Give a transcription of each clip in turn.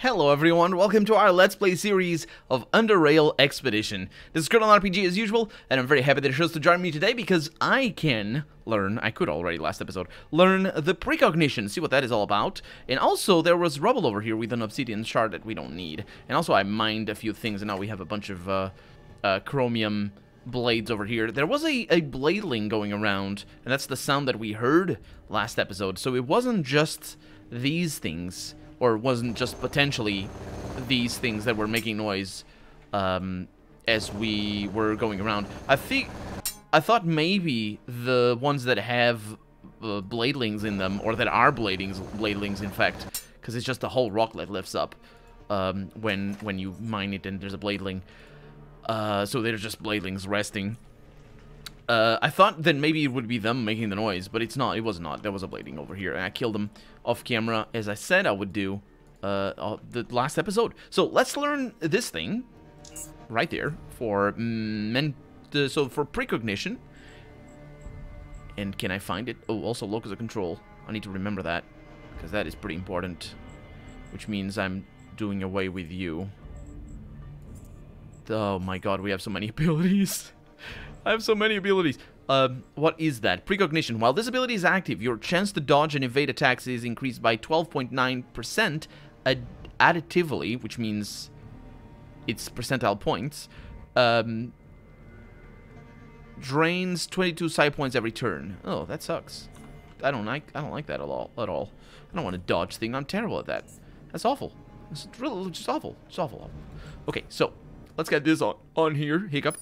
Hello everyone, welcome to our Let's Play series of Underrail Expedition. This is Colonel RPG as usual, and I'm very happy that it chose to join me today because I can learn, I could already last episode, learn the precognition, see what that is all about. And also there was rubble over here with an obsidian shard that we don't need. And also I mined a few things and now we have a bunch of chromium blades over here. There was a blading going around, and that's the sound that we heard last episode. So it wasn't just these things, or wasn't just potentially these things that were making noise as we were going around. I thought maybe the ones that have bladelings in them, or that are bladelings in fact, because it's just a whole rock that lifts up when you mine it and there's a bladeling. So they're just bladelings resting. I thought that maybe it would be them making the noise, but it's not. It was not. There was a blading over here, and I killed them off camera, as I said I would do the last episode. So let's learn this thing right there for for precognition. And can I find it? Oh, also locus of control. I need to remember that because that is pretty important, which means I'm doing away with you. Oh my god, we have so many abilities. I have so many abilities. What is that? Precognition. While this ability is active, your chance to dodge and evade attacks is increased by 12.9% additively, which means it's percentile points. Drains 22 psi points every turn. Oh, that sucks. I don't like that at all. I don't want to dodge thing. I'm terrible at that. That's awful. It's really just awful. It's awful. Okay, so let's get this on here. Hiccup.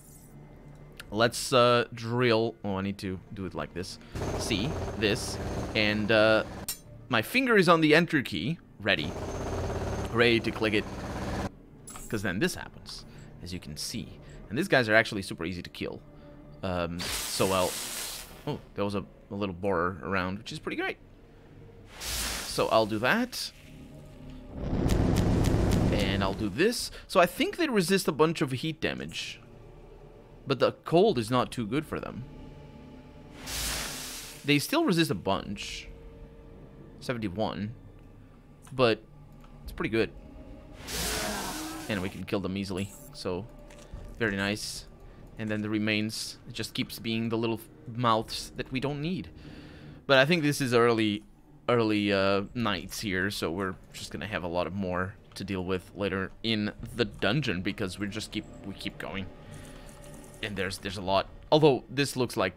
Let's drill. Oh, I need to do it like this. See this, and my finger is on the enter key, ready to click it, because then this happens, as you can see. And these guys are actually super easy to kill. So I'll. Oh, there was a little borer around, which is pretty great. So I'll do that, and I'll do this. So I think they resist a bunch of heat damage. But the cold is not too good for them. They still resist a bunch. 71. But it's pretty good. And we can kill them easily. So, very nice. And then the remains, it just keeps being the little mouths that we don't need. But I think this is early nights here, so we're just gonna have a lot of more to deal with later in the dungeon, because we keep going. And there's a lot. Although this looks like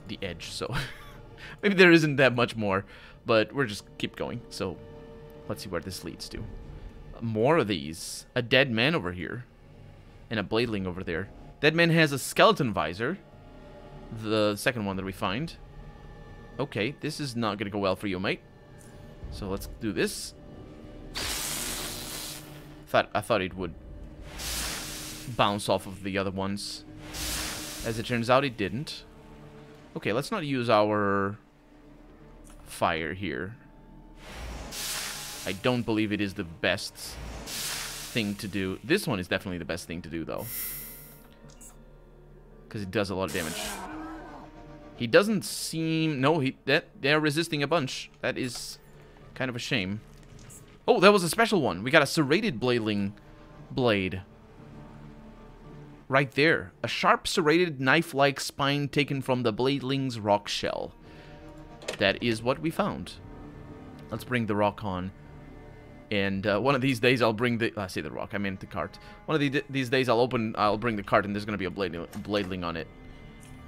the edge, so maybe there isn't that much more. But we're just keep going. So let's see where this leads to. More of these. A dead man over here, and a bladeling over there. Dead man has a skeleton visor. The second one that we find. Okay, this is not gonna go well for you, mate. So let's do this. I thought it would bounce off of the other ones. As it turns out, it didn't. Okay, let's not use our fire here. I don't believe it is the best thing to do. This one is definitely the best thing to do, though, because it does a lot of damage. He doesn't seem... No, they're resisting a bunch. That is kind of a shame. Oh, that was a special one. We got a serrated bladeling blade. Right there. A sharp, serrated, knife-like spine taken from the bladeling's rock shell. That is what we found. Let's bring the rock on. And one of these days I'll bring the... I say the rock, I meant the cart. One of these days I'll bring the cart and there's going to be a bladeling on it.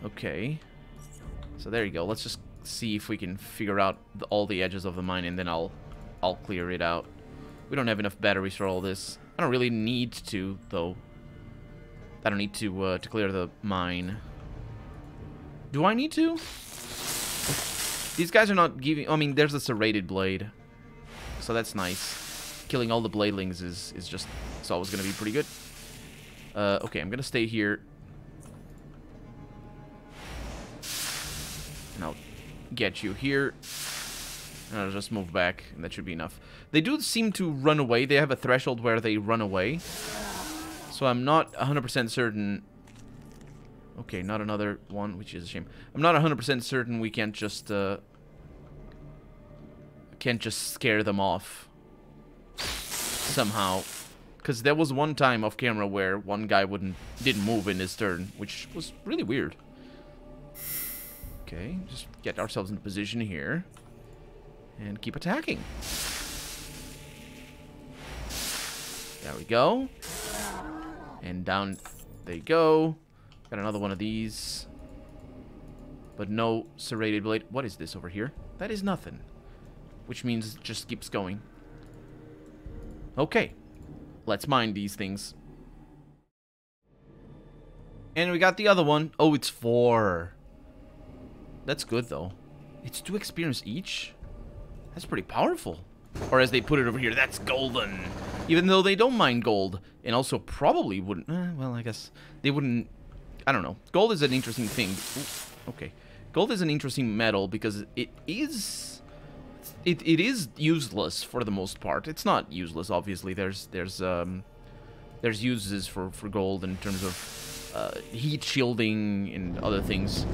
Okay. So there you go. Let's just see if we can figure out all the edges of the mine, and then I'll clear it out. We don't have enough batteries for all this. I don't really need to, though. I don't need to clear the mine. Do I need to? These guys are not giving... I mean, there's a serrated blade, so that's nice. Killing all the bladelings is just... It's always going to be pretty good. Okay, I'm going to stay here. And I'll get you here. And I'll just move back, and that should be enough. They do seem to run away. They have a threshold where they run away. So I'm not 100% certain... Okay, not another one, which is a shame. I'm not 100% certain we can't just scare them off. somehow. Because there was one time off camera where one guy didn't move in his turn, which was really weird. Okay, just get ourselves into position here. And keep attacking. There we go. And down they go. Got another one of these. But no serrated blade. What is this over here? That is nothing. Which means it just keeps going. Okay. Let's mine these things. And we got the other one. Oh, it's 4. That's good, though. It's 2 experience each? That's pretty powerful. Or as they put it over here, that's golden. Even though they don't mine gold. And also probably wouldn't... well, I guess they wouldn't... I don't know. Gold is an interesting thing. Ooh, okay. Gold is an interesting metal because it is... It is useless for the most part. It's not useless, obviously. There's uses for gold in terms of heat shielding and other things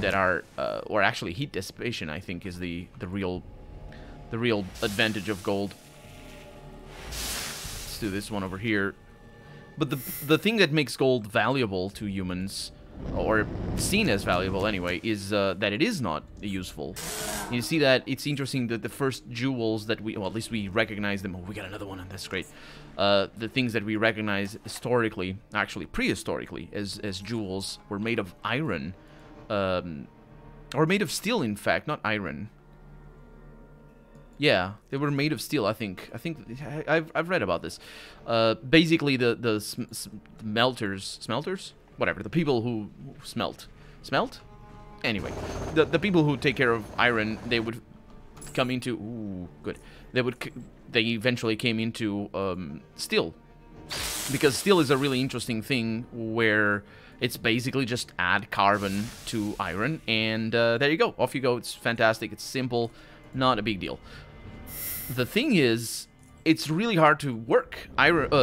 that are, or actually heat dissipation. I think is the real advantage of gold. Let's do this one over here. But the thing that makes gold valuable to humans, or seen as valuable anyway, is that it is not useful. You see that it's interesting that the first jewels that well, at least we recognize them. Oh, we got another one, and that's great. The things that we recognize historically, actually prehistorically, as jewels were made of iron, or made of steel, in fact, not iron. Yeah, they were made of steel. I think I've read about this. Basically, the smelters, whatever, the people who smelt. Anyway, the people who take care of iron, they would come into... Ooh, good. They eventually came into steel. Because steel is a really interesting thing where it's basically just add carbon to iron, and there you go. Off you go. It's fantastic. It's simple. Not a big deal. The thing is, it's really hard to work.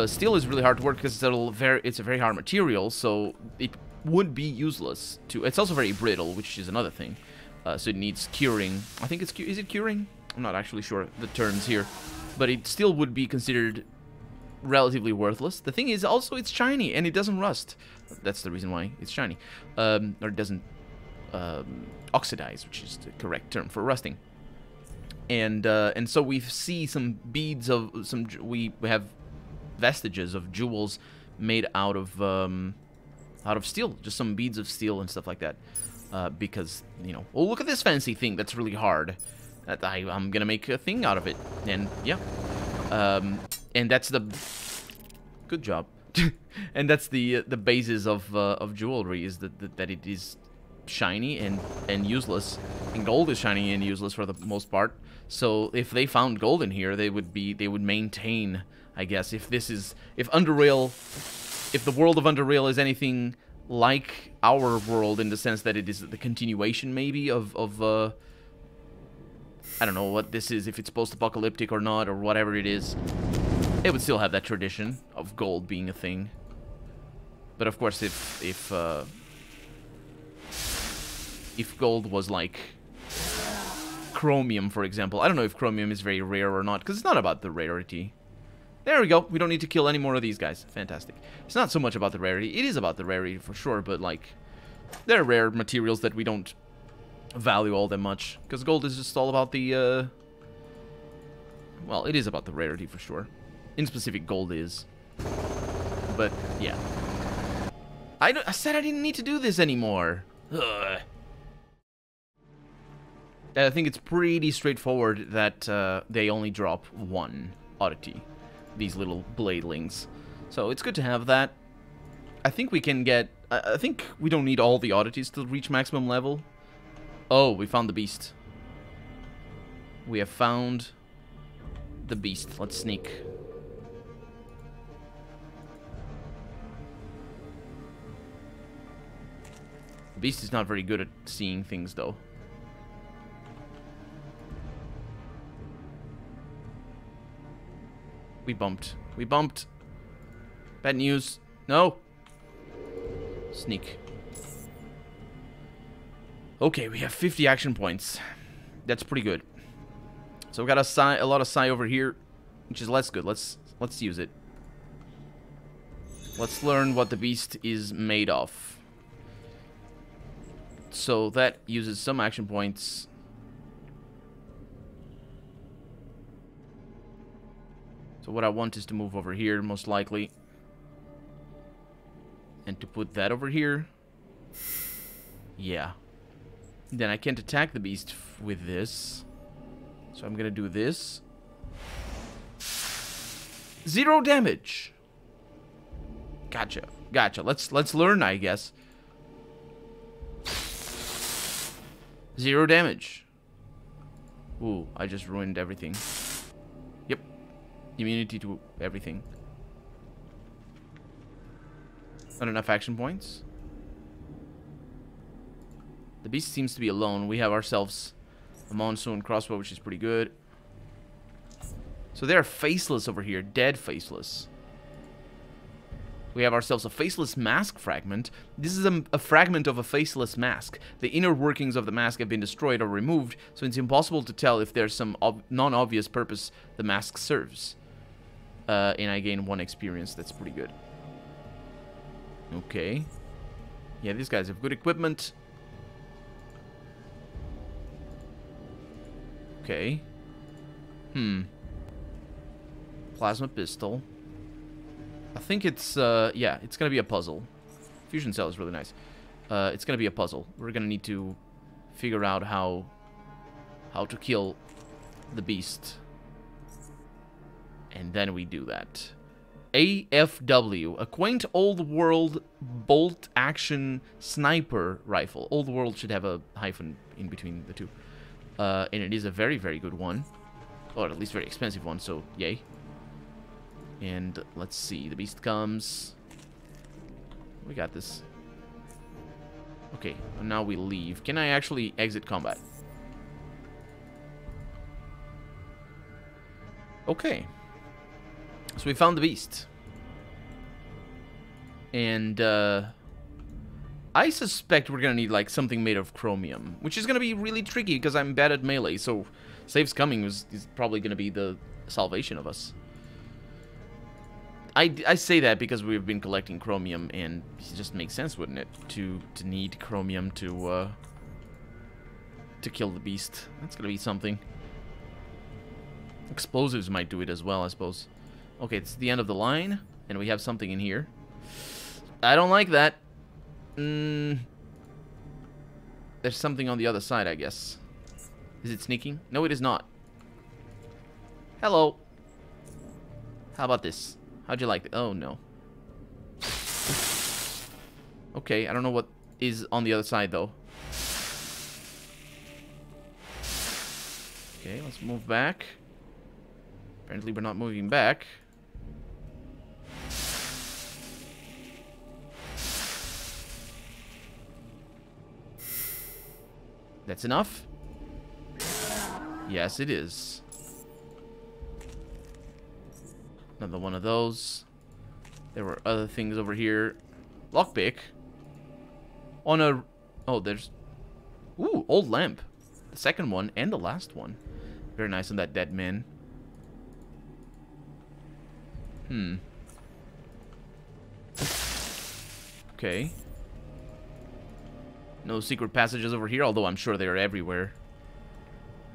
Steel is really hard to work because it's a very hard material, so it would be useless to... It's also very brittle, which is another thing. So it needs curing. I think it's... Is it curing? I'm not actually sure the terms here. But it still would be considered relatively worthless. The thing is, also, it's shiny, and it doesn't rust. That's the reason why it's shiny. Or it doesn't oxidize, which is the correct term for rusting. And so we see some beads of... We have vestiges of jewels made out of steel, just some beads of steel and stuff like that, because, you know, oh, look at this fancy thing that's really hard, that I'm gonna make a thing out of it, and yeah, and that's the, good job, and that's the basis of jewelry, is that it is shiny and useless, and gold is shiny and useless for the most part. So if they found gold in here, they would maintain, I guess, if Underrail... If the world of Underrail is anything like our world, in the sense that it is the continuation, maybe, of I don't know what this is, if it's post-apocalyptic or not, or whatever it is, it would still have that tradition of gold being a thing. But of course, if gold was like chromium, for example, I don't know if chromium is very rare or not, because it's not about the rarity. There we go. We don't need to kill any more of these guys. Fantastic. It's not so much about the rarity. It is about the rarity for sure, but like, they're rare materials that we don't value all that much. Because gold is just all about the, well, it is about the rarity for sure. In specific, gold is. But, yeah. I said I didn't need to do this anymore. Ugh. I think it's pretty straightforward that they only drop one oddity. These little bladelings. So it's good to have that. I think we can get... I think we don't need all the oddities to reach maximum level. Oh, we found the beast. We have found the beast. Let's sneak. The beast is not very good at seeing things, though. We bumped. We bumped. Bad news. No. Sneak. Okay, we have 50 action points. That's pretty good. So we got a lot of psi over here. which is less good. Let's use it. Let's learn what the beast is made of. So that uses some action points. So what I want is to move over here, most likely. And to put that over here. Yeah. Then I can't attack the beast with this. So I'm gonna do this. 0 damage. Gotcha. Gotcha. Let's learn, I guess. 0 damage. Ooh, I just ruined everything. Yep. Immunity to everything. Not enough action points. The beast seems to be alone. We have ourselves a monsoon crossbow, which is pretty good. So they're faceless over here. Dead faceless. We have ourselves a faceless mask fragment. This is a fragment of a faceless mask. The inner workings of the mask have been destroyed or removed, so it's impossible to tell if there's some non-obvious purpose the mask serves. And I gain 1 experience. That's pretty good. Okay. Yeah, these guys have good equipment. Okay. Plasma pistol. I think it's, yeah, it's gonna be a puzzle. Fusion cell is really nice. It's gonna be a puzzle. We're gonna need to figure out how to kill the beast. And then we do that. AFW, a quaint old world bolt action sniper rifle. Old world should have a hyphen in between the two. And it is a very, very good one. Or at least very expensive one, so yay. And let's see, the beast comes. We got this. Okay, and now we leave. Can I actually exit combat? Okay. So we found the beast. And I suspect we're gonna need like something made of chromium, which is gonna be really tricky because I'm bad at melee, so saves coming is probably gonna be the salvation of us. I say that because we've been collecting chromium, and it just makes sense, wouldn't it, to need chromium to kill the beast. That's gonna be something. Explosives might do it as well, I suppose. Okay, it's the end of the line, and we have something in here. I don't like that. There's something on the other side, I guess. Is it sneaking? No, it is not. Hello. How about this? How'd you like it? Oh, no. Okay, I don't know what is on the other side, though. Okay, let's move back. Apparently, we're not moving back. That's enough? Yes, it is. Another one of those. There were other things over here. Lockpick. On a... Oh, there's... Ooh, old lamp. The second one and the last one. Very nice on that dead man. Okay. No secret passages over here, although I'm sure they're everywhere.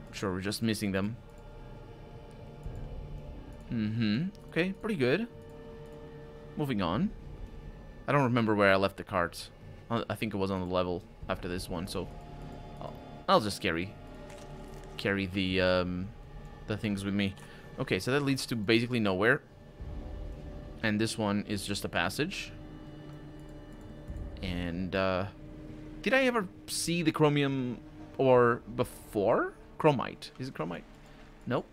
I'm sure we're just missing them. Okay, pretty good. Moving on. I don't remember where I left the carts. I think it was on the level after this one, so I'll just carry the things with me. Okay, so that leads to basically nowhere. And this one is just a passage. And did I ever see the chromium ore before? Chromite. Is it chromite? Nope.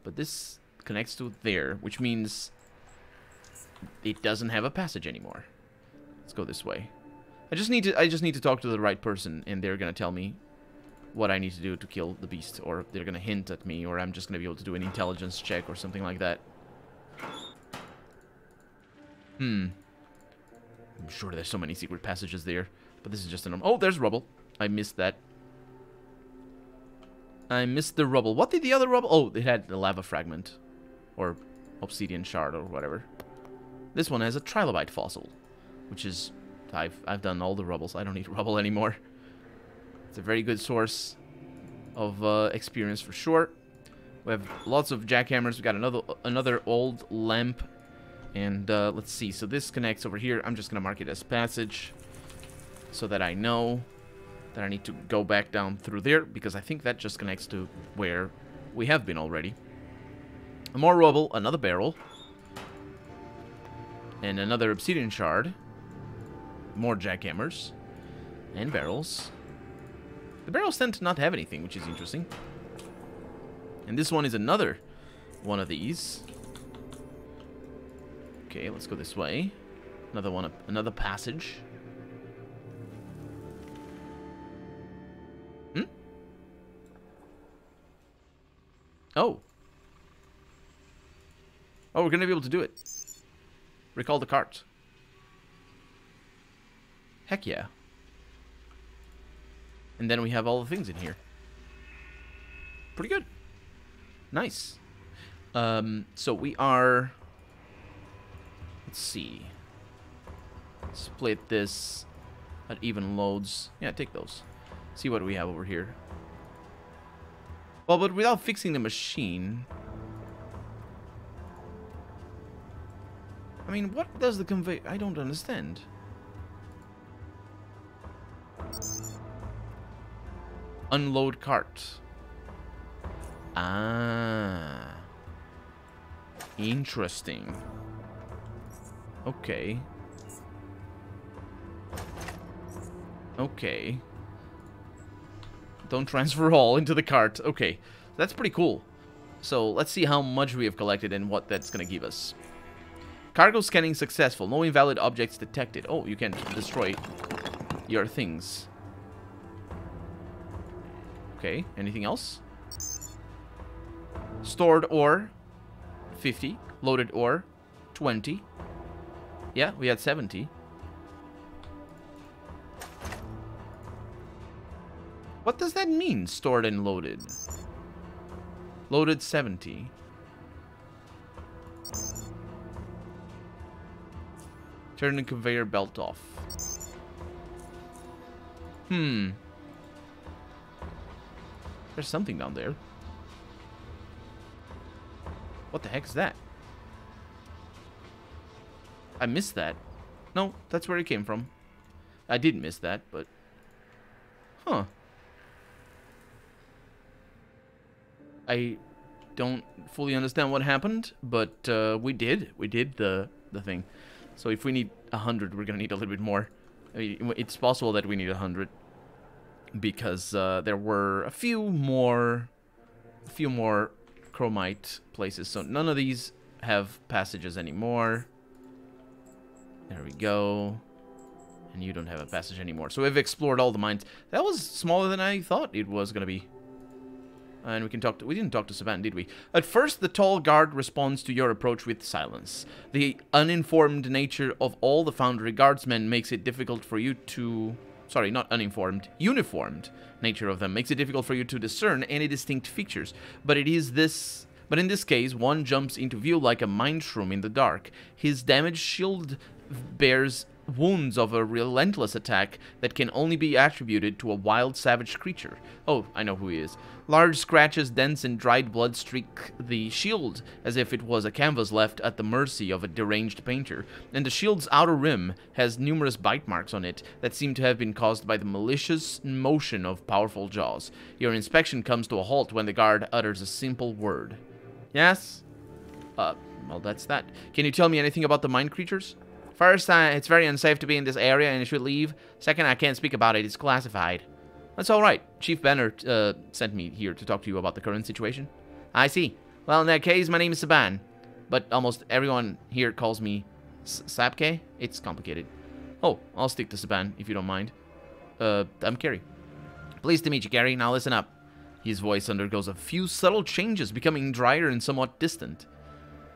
But this connects to there, which means it doesn't have a passage anymore. Let's go this way. I just need to talk to the right person, and they're gonna tell me what I need to do to kill the beast, or they're gonna hint at me, or I'm just gonna be able to do an intelligence check or something like that. I'm sure there's so many secret passages there, but this is just an... Oh, there's rubble. I missed that. I missed the rubble. What did the other rubble... Oh, it had the lava fragment. Or obsidian shard or whatever. This one has a trilobite fossil, which is... I've done all the rubbles. I don't need rubble anymore. It's a very good source of experience for sure. We have lots of jackhammers. We got another old lamp. And let's see. So this connects over here. I'm just going to mark it as passage so that I know that I need to go back down through there, because I think that just connects to where we have been already. More rubble, another barrel, and another obsidian shard. More jackhammers and barrels. The barrels tend to not have anything, which is interesting. And this one is another one of these. Okay, let's go this way. Another one, another passage. Oh. Oh, we're gonna be able to do it. Recall the cart. Heck yeah. And then we have all the things in here. Pretty good. Nice. So we are... Let's see. Split this at even loads. Yeah, take those. See what we have over here. Well, but without fixing the machine... I mean, what does the conveyor... I don't understand. Unload cart. Ah. Interesting. Okay. Okay. Don't transfer all into the cart. Okay. That's pretty cool. So, let's see how much we have collected and what that's going to give us. Cargo scanning successful. No invalid objects detected. Oh, you can destroy your things. Okay, anything else? Stored ore, 50. Loaded ore, 20. Yeah, we had 70. What does that mean, stored and loaded? Loaded 70. Turn the conveyor belt off. There's something down there. What the heck is that? I missed that. No, that's where it came from. I did miss that, but... Huh. I don't fully understand what happened, but we did. We did the thing. So if we need 100, we're gonna need a little bit more. I mean, it's possible that we need 100 because there were a few more chromite places. So none of these have passages anymore. There we go. And you don't have a passage anymore. So we've explored all the mines. That was smaller than I thought it was gonna be. And we didn't talk to Saban, did we? At first, the tall guard responds to your approach with silence. The uninformed nature of all the Foundry guardsmen makes it difficult for you to... Sorry, not uninformed. Uniformed nature of them makes it difficult for you to discern any distinct features. But in this case, one jumps into view like a mine shroom in the dark. His damaged shield bears wounds of a relentless attack that can only be attributed to a wild, savage creature. Oh, I know who he is. Large scratches, dents, and dried blood streak the shield as if it was a canvas left at the mercy of a deranged painter, and the shield's outer rim has numerous bite marks on it that seem to have been caused by the malicious motion of powerful jaws. Your inspection comes to a halt when the guard utters a simple word. Yes? Well, that's that. Can you tell me anything about the mine creatures? First, it's very unsafe to be in this area and you should leave. Second, I can't speak about it. It's classified. That's all right. Chief Banner sent me here to talk to you about the current situation. I see. Well, in that case, my name is Saban. But almost everyone here calls me Sapke. It's complicated. Oh, I'll stick to Saban, if you don't mind. I'm Kerry. Pleased to meet you, Kerry. Now listen up. His voice undergoes a few subtle changes, becoming drier and somewhat distant.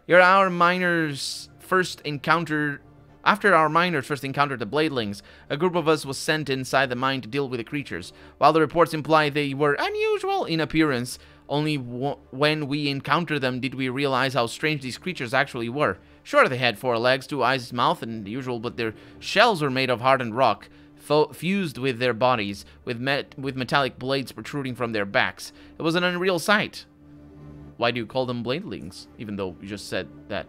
After our miners first encountered the Bladelings, a group of us was sent inside the mine to deal with the creatures. While the reports imply they were unusual in appearance, Only when we encountered them did we realize how strange these creatures actually were. Sure, they had 4 legs, 2 eyes, mouth, and the usual, but their shells were made of hardened rock, fused with their bodies, with metallic blades protruding from their backs. It was an unreal sight. Why do you call them bladelings, even though you just said that?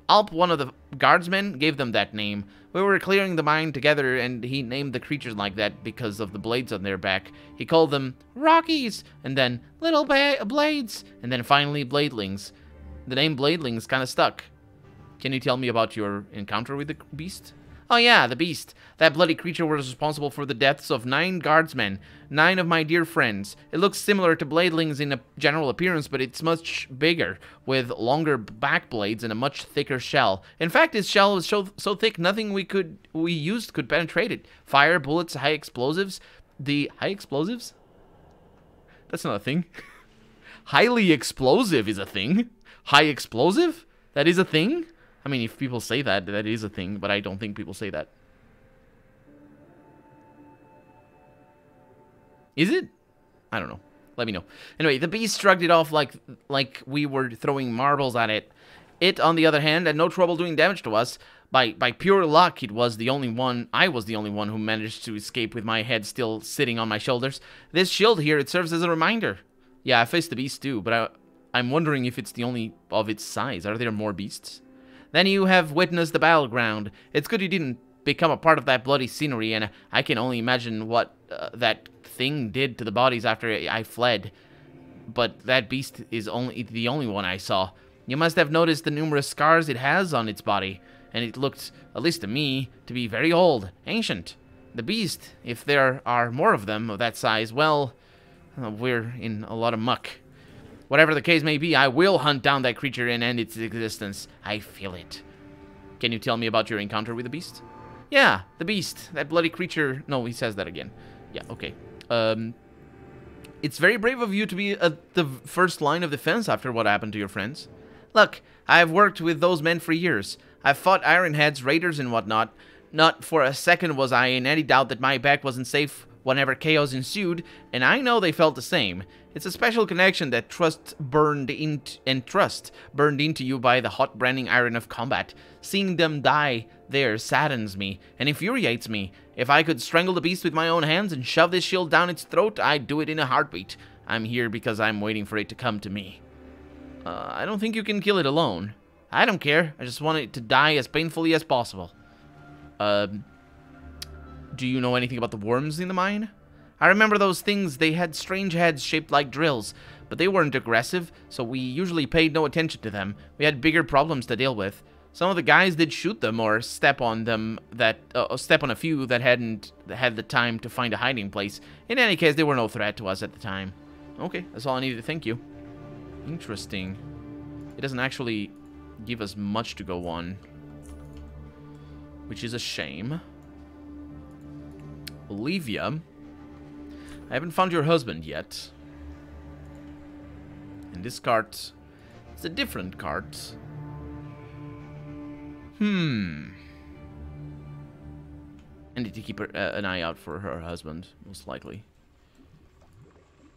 Alp, one of the guardsmen, gave them that name. We were clearing the mine together, and he named the creatures like that because of the blades on their back. He called them Rockies, and then Little Blades, and then finally Bladelings. The name Bladelings kind of stuck. Can you tell me about your encounter with the beast? Oh yeah, the beast. That bloody creature was responsible for the deaths of 9 guardsmen, 9 of my dear friends. It looks similar to bladelings in a general appearance, but it's much bigger, with longer back blades and a much thicker shell. In fact, its shell was so thick nothing we used could penetrate it. Fire, bullets, high explosives. The high explosives? That's not a thing. Highly explosive is a thing. High explosive? That is a thing? I mean, if people say that, that is a thing, but I don't think people say that. Is it? I don't know. Let me know. Anyway, the beast shrugged it off like we were throwing marbles at it. It, on the other hand, had no trouble doing damage to us. By pure luck, I was the only one who managed to escape with my head still sitting on my shoulders. This shield here, it serves as a reminder. Yeah, I faced the beast too, but I'm wondering if it's the only of its size. Are there more beasts? Then you have witnessed the battleground. It's good you didn't become a part of that bloody scenery, and I can only imagine what that thing did to the bodies after I fled. But that beast is the only one I saw. You must have noticed the numerous scars it has on its body, and it looked, at least to me, to be very old, ancient. The beast, if there are more of them of that size, well, we're in a lot of muck. Whatever the case may be, I will hunt down that creature and end its existence. I feel it. Can you tell me about your encounter with the beast? Yeah, the beast. That bloody creature. No, he says that again. Yeah, okay. It's very brave of you to be at the first line of defense after what happened to your friends. Look, I've worked with those men for years. I've fought ironheads, raiders, and whatnot. Not for a second was I in any doubt that my back wasn't safe whenever chaos ensued, and I know they felt the same. It's a special connection that trust burned into you by the hot branding iron of combat. Seeing them die there saddens me and infuriates me. If I could strangle the beast with my own hands and shove this shield down its throat, I'd do it in a heartbeat. I'm here because I'm waiting for it to come to me. I don't think you can kill it alone. I don't care. I just want it to die as painfully as possible. Do you know anything about the worms in the mine? I remember those things. They had strange heads shaped like drills, but they weren't aggressive, so we usually paid no attention to them. We had bigger problems to deal with. Some of the guys did shoot them or step on them step on a few that hadn't had the time to find a hiding place. In any case, they were no threat to us at the time. Okay, that's all I needed. Thank you. Interesting. It doesn't actually give us much to go on, which is a shame. Olivia, I haven't found your husband yet. And this cart, it's a different cart. I need to keep an eye out for her husband, most likely.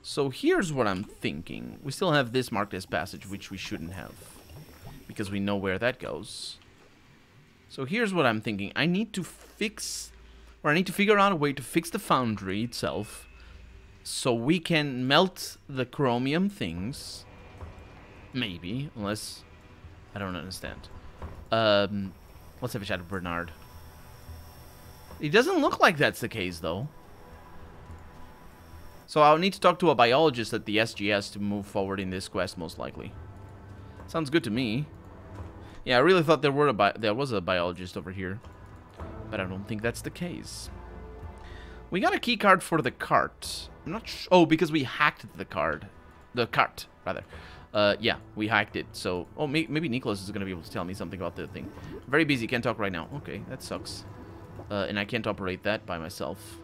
So here's what I'm thinking. We still have this marked as passage, which we shouldn't have, because we know where that goes. So here's what I'm thinking. I need to figure out a way to fix the foundry itself, so we can melt the chromium things. Maybe, unless I don't understand. Let's have a chat with Bernard. It doesn't look like that's the case, though. So I'll need to talk to a biologist at the SGS to move forward in this quest, most likely. Sounds good to me. Yeah, I really thought there was a biologist over here, but I don't think that's the case. We got a key card for the cart. I'm not sure. Oh, because we hacked the cart, rather. Yeah, we hacked it. So, oh, maybe Nicholas is gonna be able to tell me something about the thing. Very busy, can't talk right now. Okay, that sucks. And I can't operate that by myself.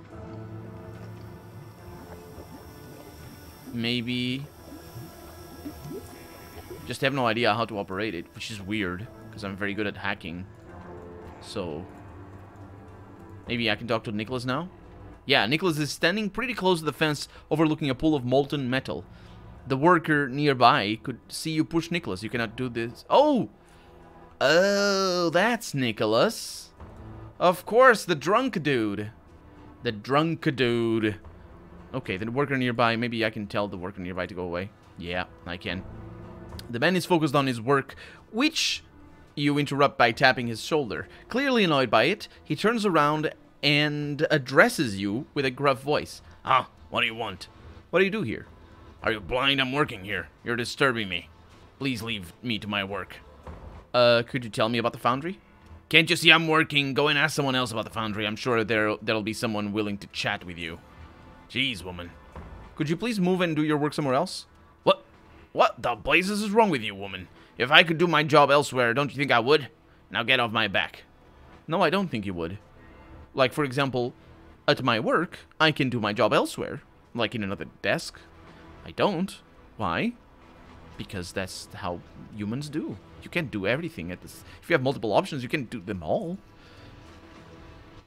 Maybe just have no idea how to operate it, which is weird because I'm very good at hacking. So maybe I can talk to Nicholas now. Yeah, Nicholas is standing pretty close to the fence overlooking a pool of molten metal. The worker nearby could see you push Nicholas. You cannot do this. Oh! Oh, that's Nicholas. Of course, the drunk dude. The drunk dude. Okay, the worker nearby. Maybe I can tell the worker nearby to go away. Yeah, I can. The man is focused on his work, which you interrupt by tapping his shoulder. Clearly annoyed by it, he turns around and addresses you with a gruff voice. Ah, what do you want? What do you do here? Are you blind? I'm working here. You're disturbing me. Please leave me to my work. Could you tell me about the foundry? Can't you see I'm working? Go and ask someone else about the foundry. I'm sure there'll be someone willing to chat with you. Jeez, woman. Could you please move and do your work somewhere else? What the blazes is wrong with you, woman? If I could do my job elsewhere, don't you think I would? Now get off my back. No, I don't think you would. Like, for example, at my work, I can do my job elsewhere. Like in another desk. I don't. Why? Because that's how humans do. You can't do everything at this. If you have multiple options, you can do them all.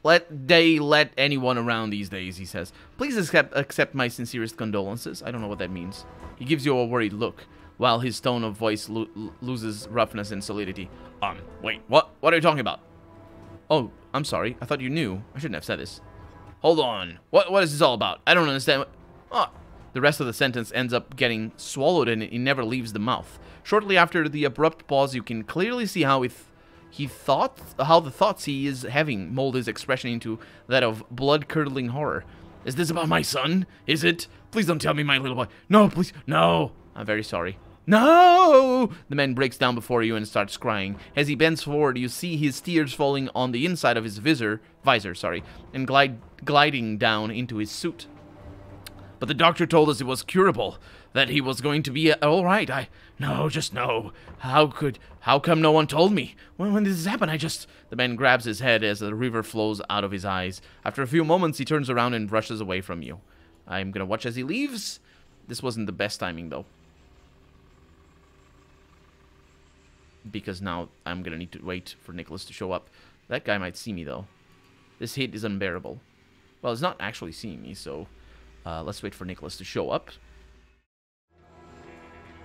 Let anyone around these days, he says. Please accept my sincerest condolences. I don't know what that means. He gives you a worried look, while his tone of voice loses roughness and solidity. Wait, what are you talking about? Oh, I'm sorry. I thought you knew. I shouldn't have said this. Hold on. What is this all about? I don't understand. The rest of the sentence ends up getting swallowed and it never leaves the mouth. Shortly after the abrupt pause, you can clearly see how the thoughts he is having mold his expression into that of blood-curdling horror. Is this about my son? Is it? Please don't tell me my little boy. No, please. No. I'm very sorry. No! The man breaks down before you and starts crying. As he bends forward, you see his tears falling on the inside of his visor, and gliding down into his suit. But the doctor told us it was curable, that he was going to be all right. No. How come no one told me? When did this happen? The man grabs his head as the river flows out of his eyes. After a few moments, he turns around and rushes away from you. I'm gonna watch as he leaves. This wasn't the best timing, though. Because now I'm gonna need to wait for Nicholas to show up. That guy might see me, though. This heat is unbearable. Well, it's not actually seeing me, so let's wait for Nicholas to show up.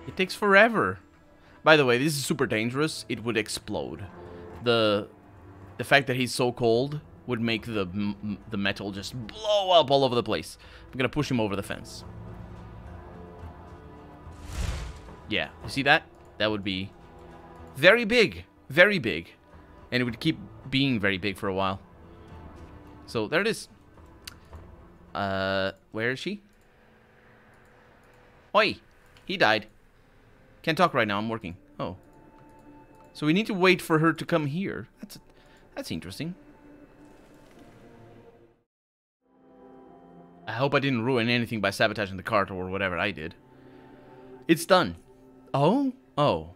It takes forever. By the way, this is super dangerous. It would explode. The fact that he's so cold would make the metal just blow up all over the place. I'm gonna push him over the fence. Yeah, you see that? That would be very big. Very big. And it would keep being very big for a while. So, there it is. Where is she? Oi! He died. Can't talk right now, I'm working. Oh. So we need to wait for her to come here. That's interesting. I hope I didn't ruin anything by sabotaging the cart or whatever I did. It's done. Oh? Oh.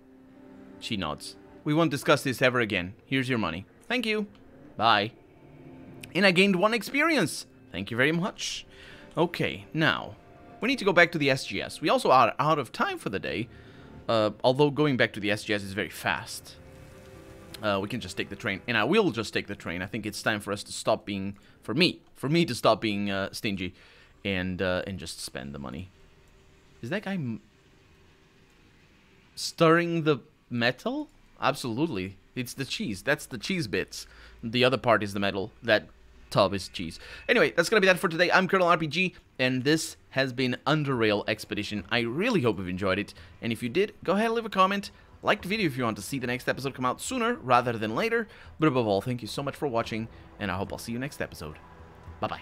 She nods. We won't discuss this ever again. Here's your money. Thank you. Bye. And I gained 1 experience. Thank you very much. Okay, now, we need to go back to the SGS. We also are out of time for the day, although going back to the SGS is very fast. We can just take the train, and I will just take the train. I think it's time for us to stop being, for me to stop being stingy, and just spend the money. Is that guy stirring the metal? Absolutely. It's the cheese. That's the cheese bits. The other part is the metal. That tub is cheese. Anyway, that's gonna be that for today. I'm Colonel RPG, and this has been Underrail Expedition. I really hope you've enjoyed it, and if you did, go ahead and leave a comment. Like the video if you want to see the next episode come out sooner rather than later. But above all, thank you so much for watching, and I hope I'll see you next episode. Bye-bye.